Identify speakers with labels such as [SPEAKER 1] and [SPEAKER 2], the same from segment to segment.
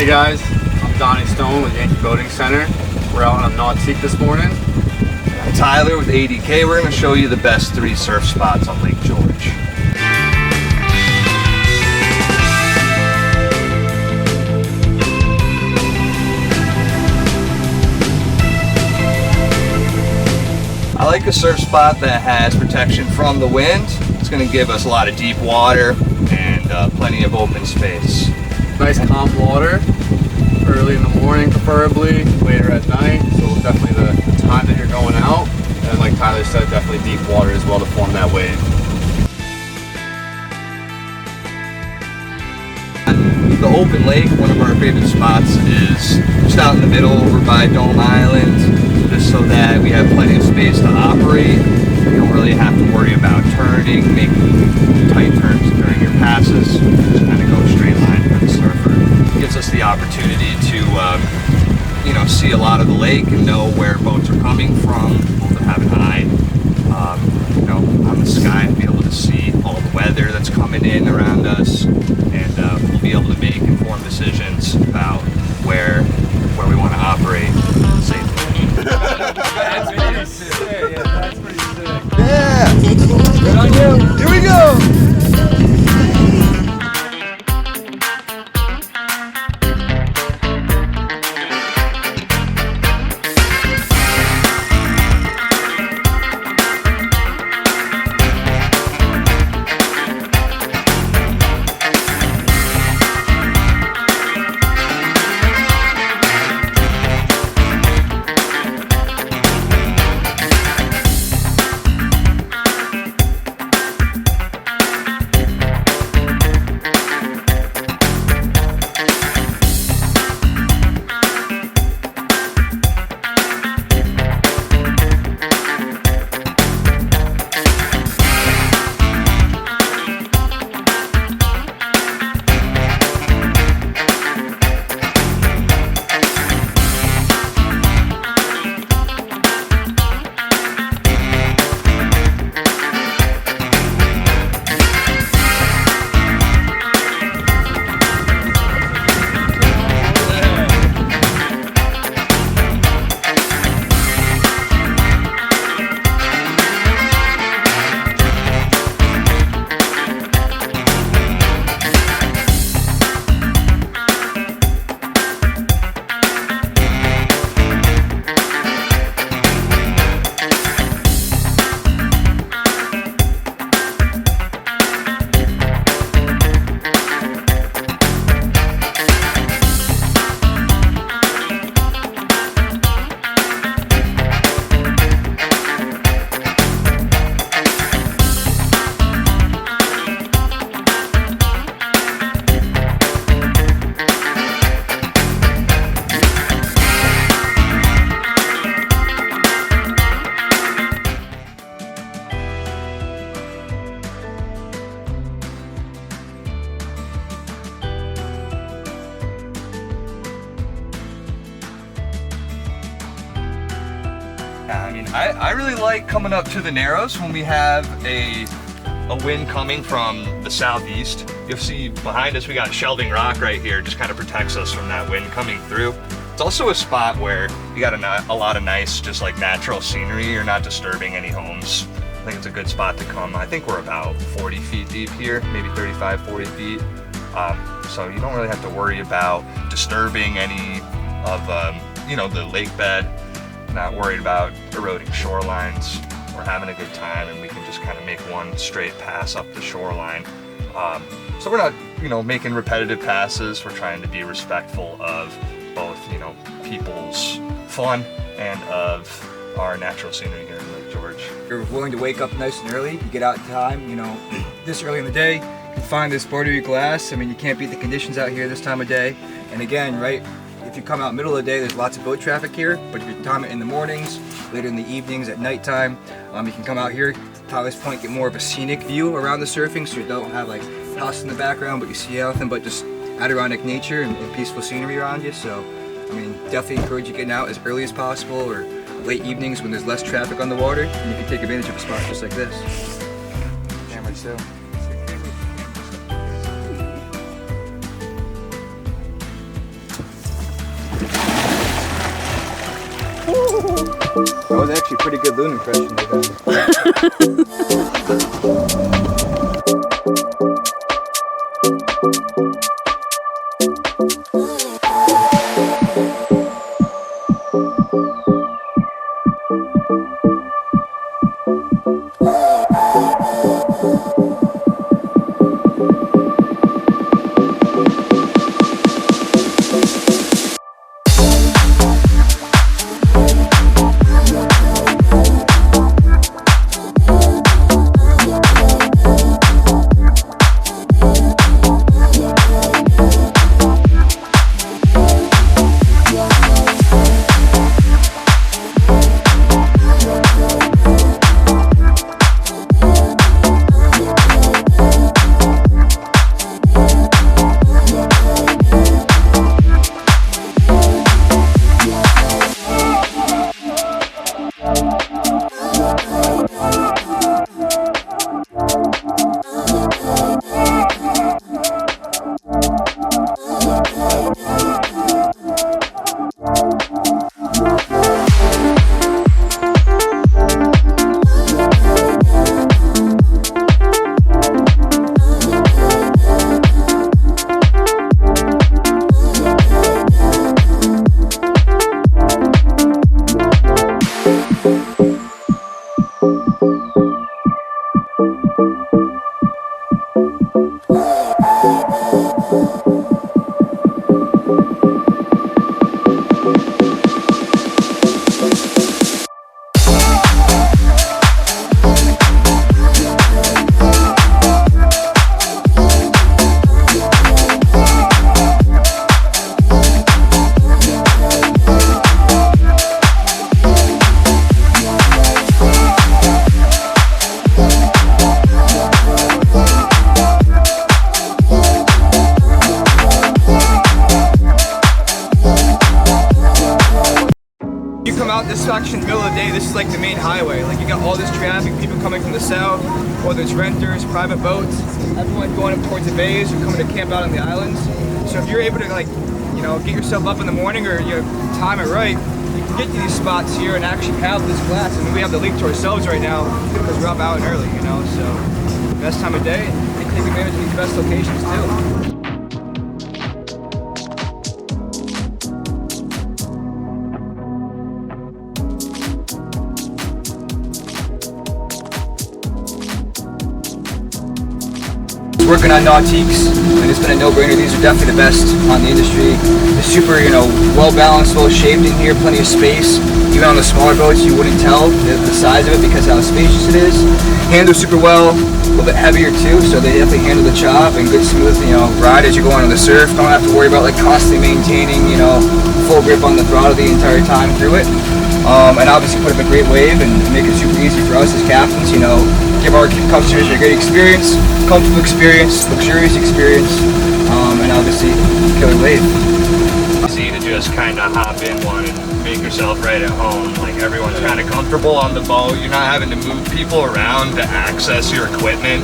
[SPEAKER 1] Hey guys, I'm Donnie Stone with Yankee Boating Center. We're out on a Nautique this morning.
[SPEAKER 2] I'm Tyler with ADK. We're going to show you the best 3 surf spots on Lake George. I like a surf spot that has protection from the wind. It's going to give us a lot of deep water and plenty of open space.
[SPEAKER 1] Nice calm water, early in the morning preferably, later at night, so definitely the time that you're going out. And like Tyler said, definitely deep water as well to form that wave.
[SPEAKER 2] The open lake, one of our favorite spots, is just out in the middle over by Dome Island, just so that we have plenty of space to operate. You don't really have to worry about turning, making tight turns during your passes. Just kind of go a straight line for the surfer. It gives us the opportunity to see a lot of the lake and know where boats are coming from, to have an eye on the sky and be able to see all the weather that's coming in around us, and we'll be able to make informed decisions about where we want to operate safely.
[SPEAKER 1] That's pretty sick. Yeah, that's pretty sick.
[SPEAKER 2] Yeah! Good on you! Here we go! I really like coming up to the Narrows when we have a wind coming from the southeast. You'll see behind us we got shelving rock right here, just kind of protects us from that wind coming through. It's also a spot where you got a lot of nice, just like natural scenery. You're not disturbing any homes. I think it's a good spot to come. I think we're about 40 feet deep here, maybe 35, 40 feet. So you don't really have to worry about disturbing any of the lake bed. Not worried about eroding shorelines. We're having a good time, and we can just kind of make one straight pass up the shoreline. So we're not, making repetitive passes. We're trying to be respectful of both, people's fun and of our natural scenery here in Lake George.
[SPEAKER 3] If you're willing to wake up nice and early, you get out in time, this early in the day, you find this boat or your glass. I mean, you can't beat the conditions out here this time of day. And again, right, if you come out middle of the day, there's lots of boat traffic here, but if you time it in the mornings, later in the evenings, at nighttime, you can come out here, to Tyler's point, get more of a scenic view around the surfing, so you don't have like house in the background, but you see nothing but just Adirondack nature and peaceful scenery around you. So, I mean, definitely encourage you getting out as early as possible, or late evenings when there's less traffic on the water, and you can take advantage of a spot just like this. Camera too. That was actually a pretty good loon impression they got. This section, middle of the day, this is like the main highway. Like you got all this traffic, people coming from the south, whether it's renters, private boats, everyone going up towards the bays or coming to camp out on the islands. So if you're able to like, you know, get yourself up in the morning or you time it right, you can get to these spots here and actually have this glass. I mean, we have the lake to ourselves right now because we're up out and early, you know. So best time of day, and you can take advantage of these best locations too. Working on nautiques, and it's been a no-brainer. These are definitely the best on the industry. They're super, you know, well-balanced, well-shaped in here, plenty of space. Even on the smaller boats, you wouldn't tell the size of it because how spacious it is. Handle super well, a little bit heavier too, so they definitely handle the chop and good smooth, you know, ride as you're going on the surf. Don't have to worry about like constantly maintaining, you know, full grip on the throttle the entire time through it. And obviously put up a great wave and make it super easy for us as captains, you know, give our customers a great experience, comfortable experience, luxurious experience, and obviously killer wave.
[SPEAKER 2] Easy to just kind of hop in one and make yourself right at home. Like everyone's kind of comfortable on the boat. You're not having to move people around to access your equipment.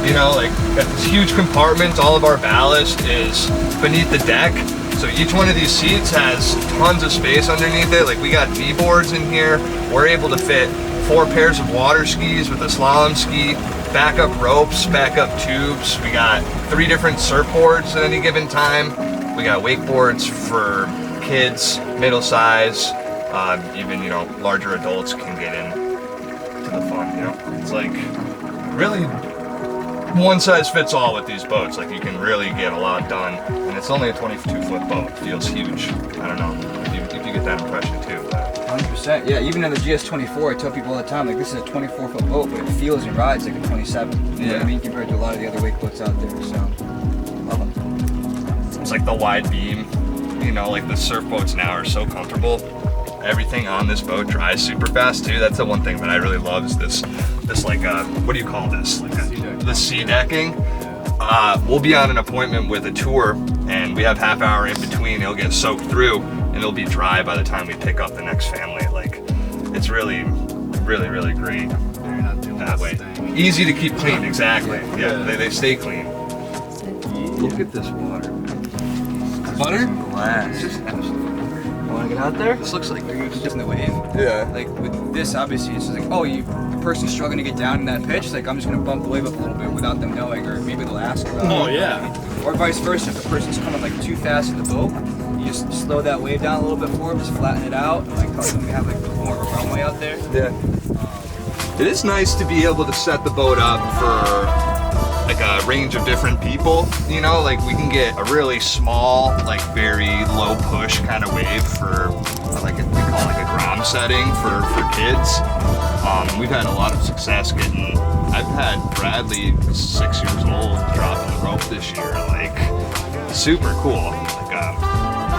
[SPEAKER 2] You know, like got this huge compartment. All of our ballast is beneath the deck. So each one of these seats has tons of space underneath it. Like we got V-boards in here. We're able to fit 4 pairs of water skis with a slalom ski, backup ropes, backup tubes. We got 3 different surfboards at any given time. We got wakeboards for kids, middle size, even, you know, larger adults can get in to the fun, you know? It's like really one size fits all with these boats. Like you can really get a lot done, and it's only a 22-foot boat. It feels huge. I don't know if you get that impression too. But
[SPEAKER 3] 100%. Yeah, even in the GS24, I tell people all the time, like this is a 24-foot boat, but it feels and rides like a 27. You know what I mean? Compared to a lot of the other wake boats out there. So, love them.
[SPEAKER 2] It's like the wide beam. You know, like the surf boats now are so comfortable. Everything on this boat dries super fast too. That's the one thing that I really love is this like what do you call this? Like the sea decking. We'll be on an appointment with a tour, and we have half hour in between. It'll get soaked through, and it'll be dry by the time we pick up the next family. Like it's really great that way. Easy to keep clean. Exactly. Yeah, they stay clean. Look at this water.
[SPEAKER 3] Butter?
[SPEAKER 2] Glass. Just absolutely.
[SPEAKER 3] want to get out there?
[SPEAKER 2] This looks like
[SPEAKER 3] It's just in the wave.
[SPEAKER 2] yeah.
[SPEAKER 3] Like with this, obviously, it's just like, oh, the person's struggling to get down in that pitch. Like, I'm just gonna bump the wave up a little bit without them knowing, or maybe they'll ask about
[SPEAKER 1] Oh,
[SPEAKER 3] it.
[SPEAKER 1] yeah.
[SPEAKER 3] Or vice versa, if the person's coming like too fast in the boat, you just slow that wave down a little bit for them, just flatten it out, and like cause them to have like more of a runway out there.
[SPEAKER 2] Yeah. It is nice to be able to set the boat up for like a range of different people, you know, like we can get a really small, like very low push kind of wave for like we call it like a grom setting for kids. We've had a lot of success getting, I've had Bradley 6 years old dropping the rope this year, like super cool. Like,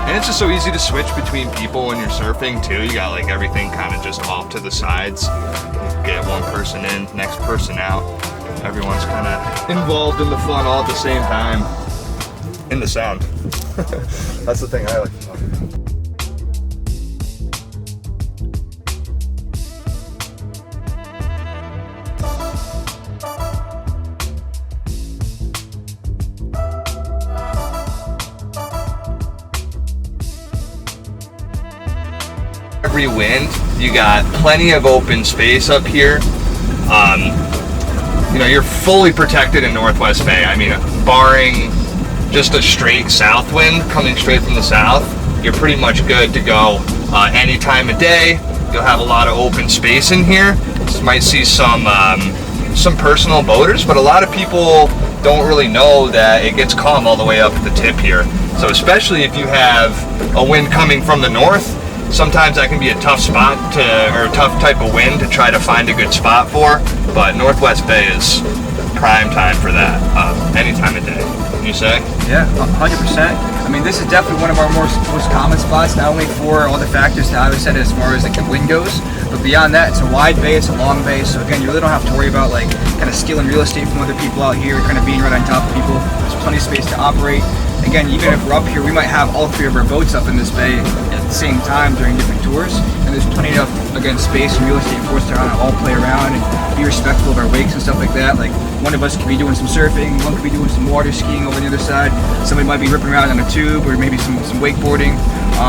[SPEAKER 2] and it's just so easy to switch between people when you're surfing too. You got like everything kind of just off to the sides. Get one person in, next person out. Everyone's kind of involved in the fun all at the same time. In the sound. That's the thing I like to talk about. Every wind, you got plenty of open space up here. You know, you're fully protected in Northwest Bay. I mean, barring just a straight south wind coming straight from the south, you're pretty much good to go any time of day. You'll have a lot of open space in here. You might see some personal boaters, but a lot of people don't really know that it gets calm all the way up at the tip here. So especially if you have a wind coming from the north, sometimes that can be a tough spot or a tough type of wind to try to find a good spot for, but Northwest Bay is prime time for that, any time of day. You say?
[SPEAKER 3] Yeah, 100%. I mean, this is definitely one of our most common spots, not only for all the factors that I was said as far as like the wind goes, but beyond that, it's a wide bay, it's a long bay, so again, you really don't have to worry about like kind of stealing real estate from other people out here, kind of being right on top of people. There's plenty of space to operate. Again, even if we're up here, we might have all 3 of our boats up in this bay at the same time during different tours, and there's plenty of, again, space and real estate for us to all play around and be respectful of our wakes and stuff like that. Like, one of us could be doing some surfing, one could be doing some water skiing over the other side, somebody might be ripping around on a tube, or maybe some wakeboarding,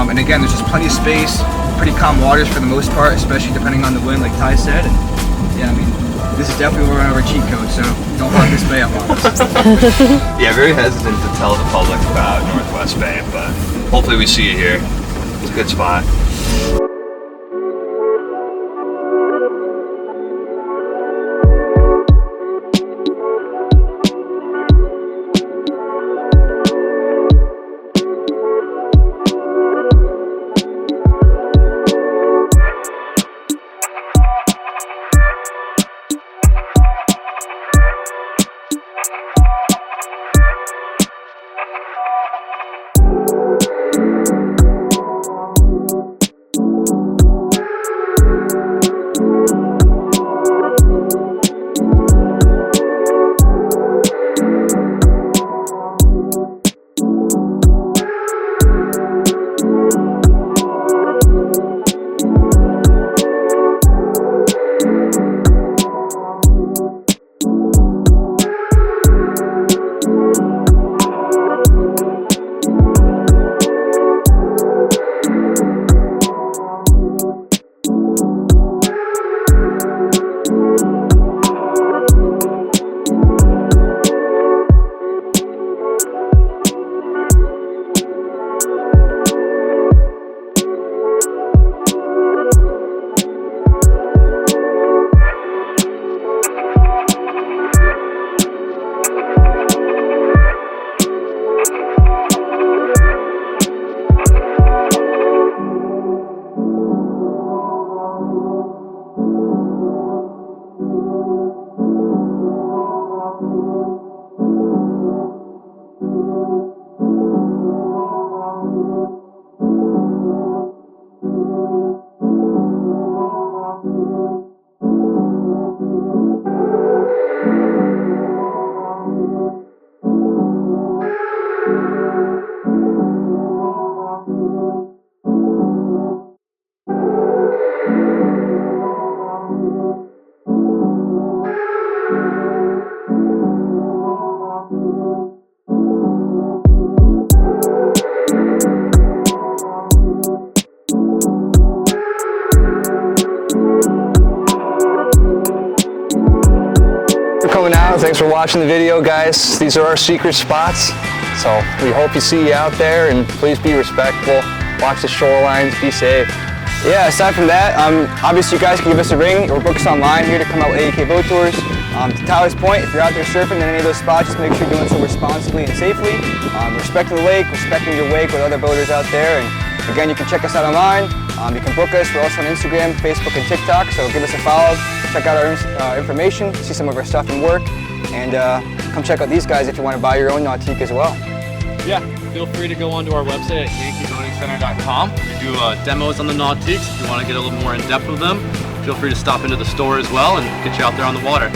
[SPEAKER 3] and again, there's just plenty of space, pretty calm waters for the most part, especially depending on the wind, like Ty said, and yeah, I mean, this is definitely one of our cheat codes, so don't lock this bay up on us.
[SPEAKER 2] Yeah, very hesitant to tell the public about Northwest Bay, but hopefully we see you here. It's a good spot. coming out. Thanks for watching the video, guys. These are our secret spots. So we hope you see you out there, and please be respectful. Watch the shorelines, be safe.
[SPEAKER 3] Yeah, aside from that, obviously you guys can give us a ring or book us online here to come out with ADK Boat Tours. To Tyler's point, if you're out there surfing in any of those spots, just make sure you're doing so responsibly and safely. Respecting the lake, respecting your wake with other boaters out there. And again, you can check us out online. You can book us. We're also on Instagram, Facebook, and TikTok. So give us a follow. Check out our information, see some of our stuff and work. And come check out these guys if you want to buy your own nautique as well.
[SPEAKER 1] Yeah, feel free to go onto our website at yankeeboatingcenter.com. We do demos on the nautiques. If you want to get a little more in depth with them, feel free to stop into the store as well and get you out there on the water.